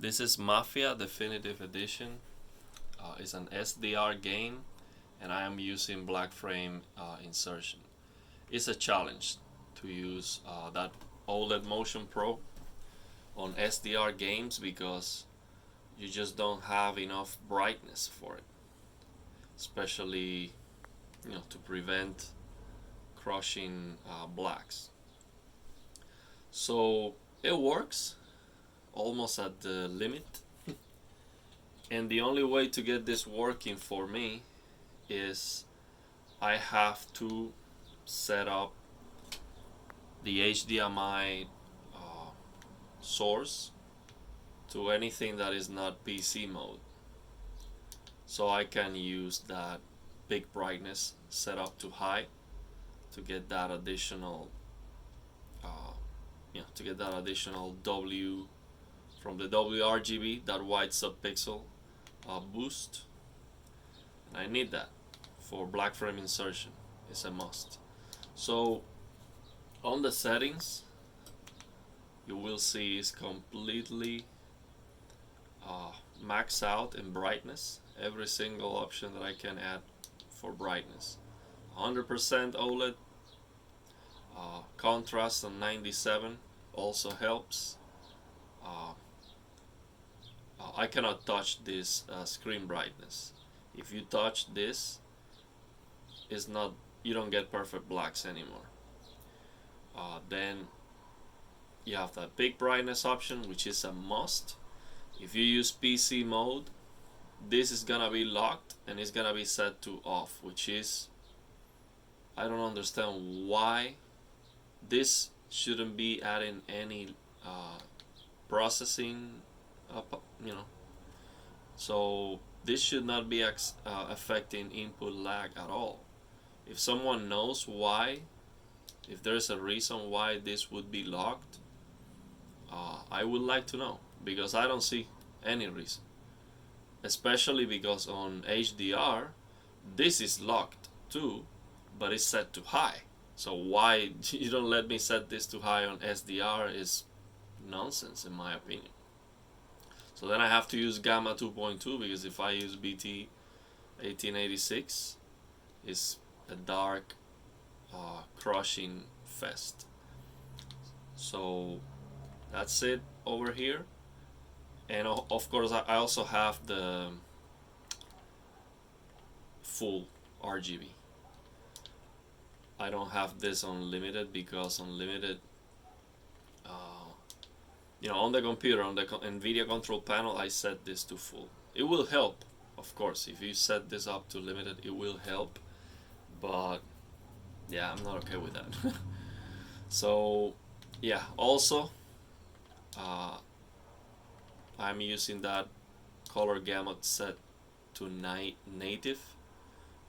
This is Mafia Definitive Edition. It's an SDR game, and I am using black frame insertion. It's a challenge to use that OLED Motion Pro on SDR games because you just don't have enough brightness for it, especially to prevent crushing blacks. So it works almost at the limit. And the only way to get this working for me is I have to set up the HDMI source to anything that is not PC mode. So I can use that big brightness set up to high to get that additional W from the WRGB, that white subpixel boost, and I need that for black frame insertion. It's a must. So on the settings, you will see it's completely maxed out in brightness. Every single option that I can add for brightness. 100% OLED, contrast on 97 also helps. I cannot touch this screen brightness. If you touch this, it's not, you don't get perfect blacks anymore. Then you have that big brightness option, which is a must. If you use PC mode, this is gonna be locked and it's gonna be set to off, which is, I don't understand why this shouldn't be adding any processing so this should not be affecting input lag at all. If someone knows why, if there's a reason why this would be locked, I would like to know, because I don't see any reason, especially because on HDR this is locked too, but it's set to high. So why you don't let me set this to high on SDR is nonsense in my opinion. So then I have to use Gamma 2.2, because if I use BT 1886, it's a dark crushing fest. So that's it over here. And of course I also have the full RGB. I don't have this on limited because on limited, on the computer, on the NVIDIA control panel, I set this to full. It will help, of course. If you set this up to limited, it will help. But yeah, I'm not okay with that. So yeah, also I'm using that color gamut set to native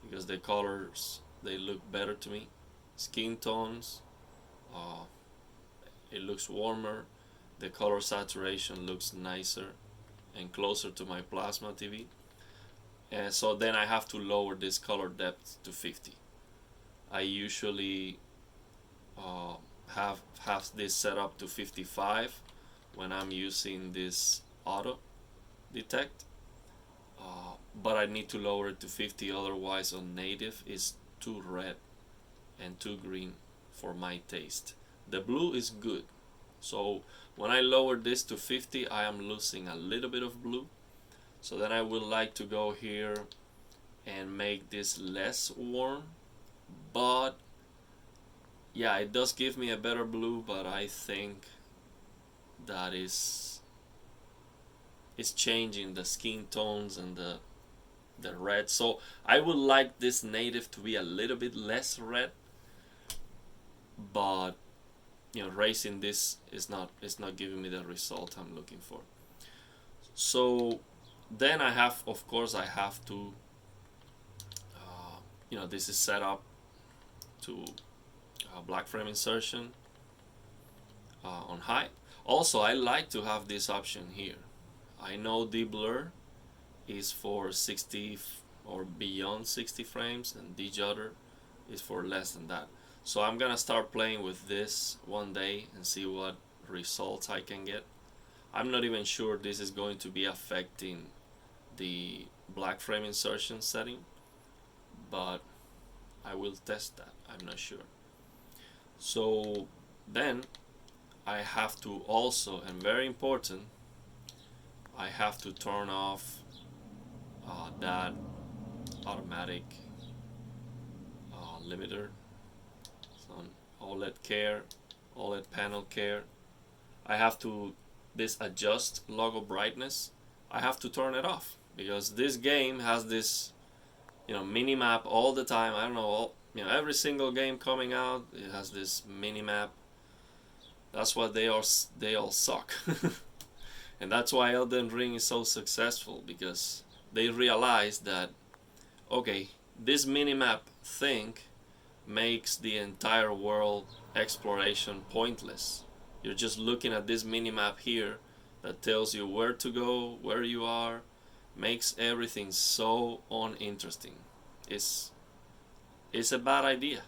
because the colors, they look better to me. Skin tones, it looks warmer. The color saturation looks nicer and closer to my plasma TV. And so then I have to lower this color depth to 50. I usually have this set up to 55 when I'm using this auto detect, but I need to lower it to 50, otherwise on native is too red and too green for my taste. The blue is good, so when I lower this to 50, I am losing a little bit of blue. So then I would like to go here and make this less warm, but yeah, it does give me a better blue, but I think that is changing the skin tones and the red. So I would like this native to be a little bit less red, but raising this is not giving me the result I'm looking for. So then I have, of course, I have to this is set up to black frame insertion on high. Also, I like to have this option here. I know de-blur is for 60 or beyond 60 frames, and de-judder is for less than that. So I'm gonna start playing with this one day and see what results I can get. I'm not even sure this is going to be affecting the black frame insertion setting, but I will test that. I'm not sure. So then I have to also, and very important, I have to turn off that automatic limiter. So OLED care, OLED panel care. I have to, this adjust logo brightness, I have to turn it off because this game has this, mini map all the time. I don't know, every single game coming out, it has this mini map. That's why they all suck. And that's why Elden Ring is so successful, because they realize that, okay, this minimap thing makes the entire world exploration pointless. You're just looking at this minimap here that tells you where to go, where you are, makes everything so uninteresting. It's a bad idea,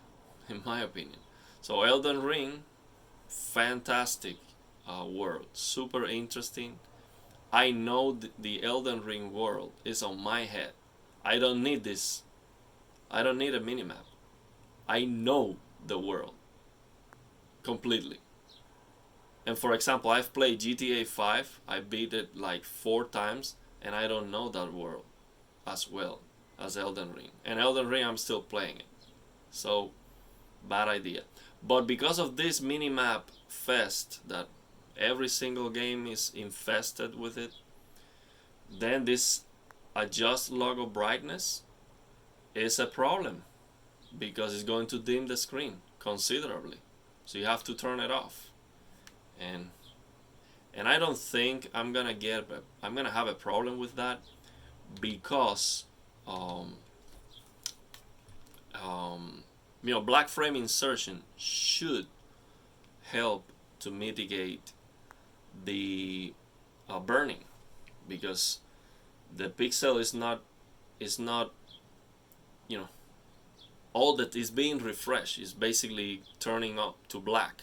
in my opinion. So Elden Ring, fantastic world, super interesting. I know the Elden Ring world is on my head. I don't need this. I don't need a minimap. I know the world completely. And for example, I've played GTA 5. I beat it like 4 times, and I don't know that world as well as Elden Ring. And Elden Ring, I'm still playing it. So, bad idea. But because of this minimap fest that every single game is infested with it, then this adjust logo brightness is a problem, because it's going to dim the screen considerably. So you have to turn it off. And I don't think I'm gonna have a problem with that, because black frame insertion should help to mitigate the burning, because the pixel is not all that is being refreshed is basically turning up to black.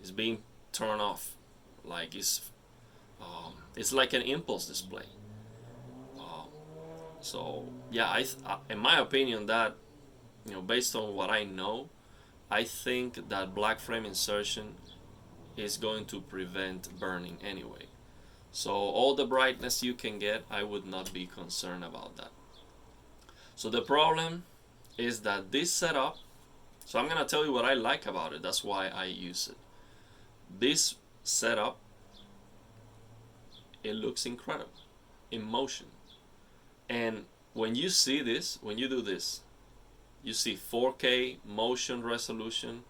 It's being turned off, like it's like an impulse display. So yeah, in my opinion, that based on what I know, I think that black frame insertion is going to prevent burning anyway. So all the brightness you can get, I would not be concerned about that. So the problem is that this setup, so I'm gonna tell you what I like about it, that's why I use it. This setup, it looks incredible in motion. And when you see this, when you do this, you see 4K motion resolution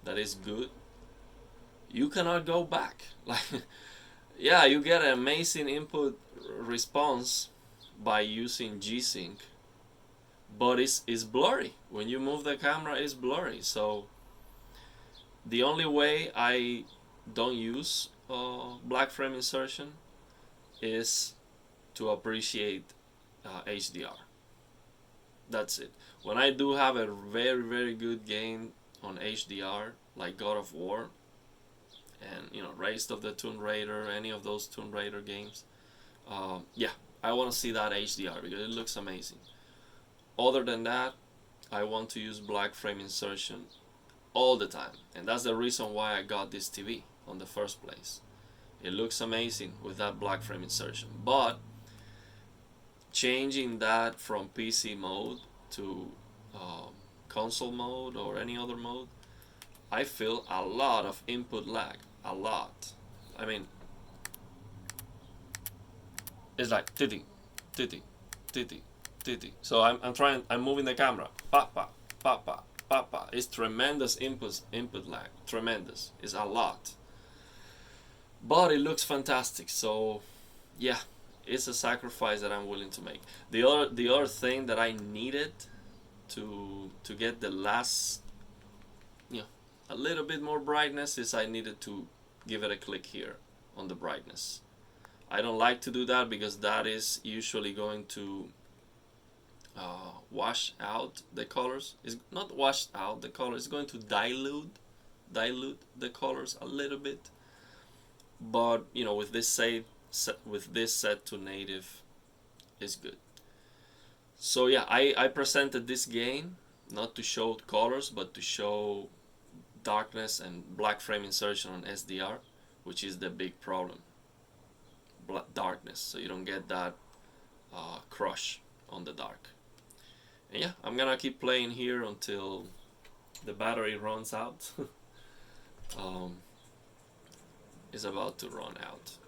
that is good. You cannot go back. Like, yeah, you get an amazing input response by using G-Sync, but it's blurry. When you move the camera, it's blurry. So the only way I don't use black frame insertion is to appreciate HDR. That's it. When I do have a very, very good game on HDR, like God of War, and Race of the Tomb Raider, any of those Tomb Raider games, yeah, I want to see that HDR because it looks amazing. Other than that, I want to use black frame insertion all the time, and that's the reason why I got this TV on the first place. It looks amazing with that black frame insertion, but changing that from PC mode to console mode or any other mode, I feel a lot of input lag, a lot. I mean, it's like titty, titty, titty, titty. So I'm moving the camera, pa pa pa pa pa pa. It's tremendous input lag, tremendous. It's a lot, but it looks fantastic. So yeah, it's a sacrifice that I'm willing to make. The other thing that I needed to get the last, a little bit more brightness is I needed to give it a click here on the brightness. I don't like to do that because that is usually going to wash out the colors. It's not wash out the colors. It's going to dilute the colors a little bit. but you know, with this set to native is good. So yeah, I presented this game not to show colors but to show darkness and black frame insertion on SDR, which is the big problem. Darkness, so you don't get that crush on the dark. And yeah, I'm gonna keep playing here until the battery runs out. Is about to run out.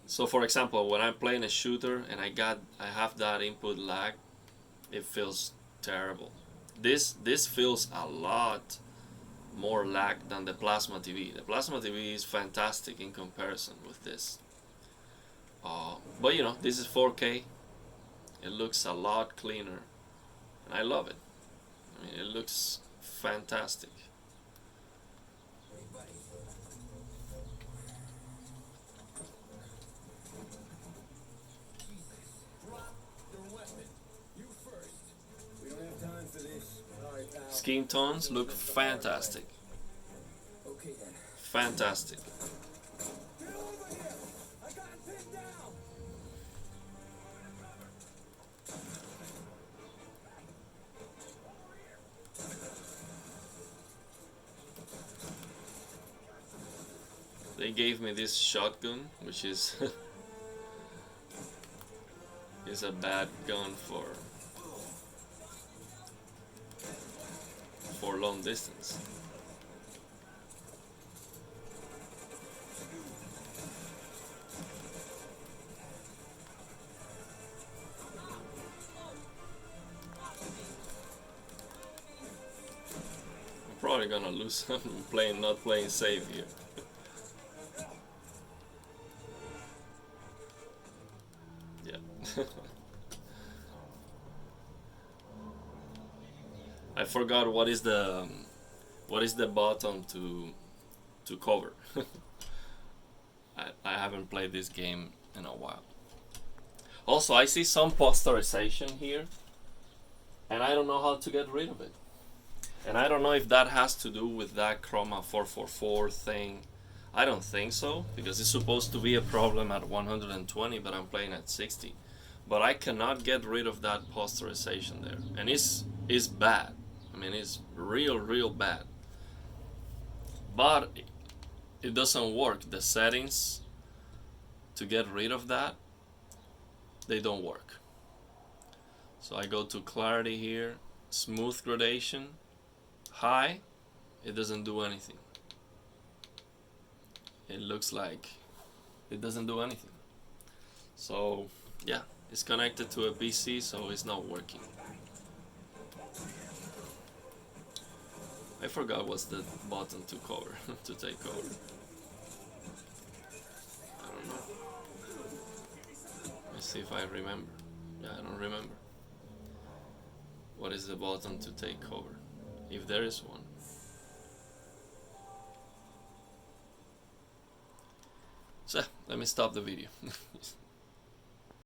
So for example, when I'm playing a shooter and I have that input lag, it feels terrible. This feels a lot more lag than the plasma TV. The plasma TV is fantastic in comparison with this. But you know, this is 4K. It looks a lot cleaner, and I love it. I mean, it looks fantastic. Skin tones look fantastic. Fantastic. They gave me this shotgun, which is is a bad gun for long distance. I'm probably gonna lose. I'm not playing safe here. Yeah. I forgot what is the button to cover. I haven't played this game in a while. Also, I see some posterization here, and I don't know how to get rid of it. And I don't know if that has to do with that Chroma 444 thing. I don't think so, because it's supposed to be a problem at 120, but I'm playing at 60. But I cannot get rid of that posterization there, and it's bad. I mean, it's real bad. But it doesn't work. The settings to get rid of that, they don't work. So I go to clarity here, smooth gradation, high, it doesn't do anything. It looks like it doesn't do anything. So yeah, it's connected to a PC, so it's not working. I forgot what's the button to cover, to take cover. I don't know. Let's see if I remember. Yeah, I don't remember. What is the button to take cover? If there is one. So, let me stop the video.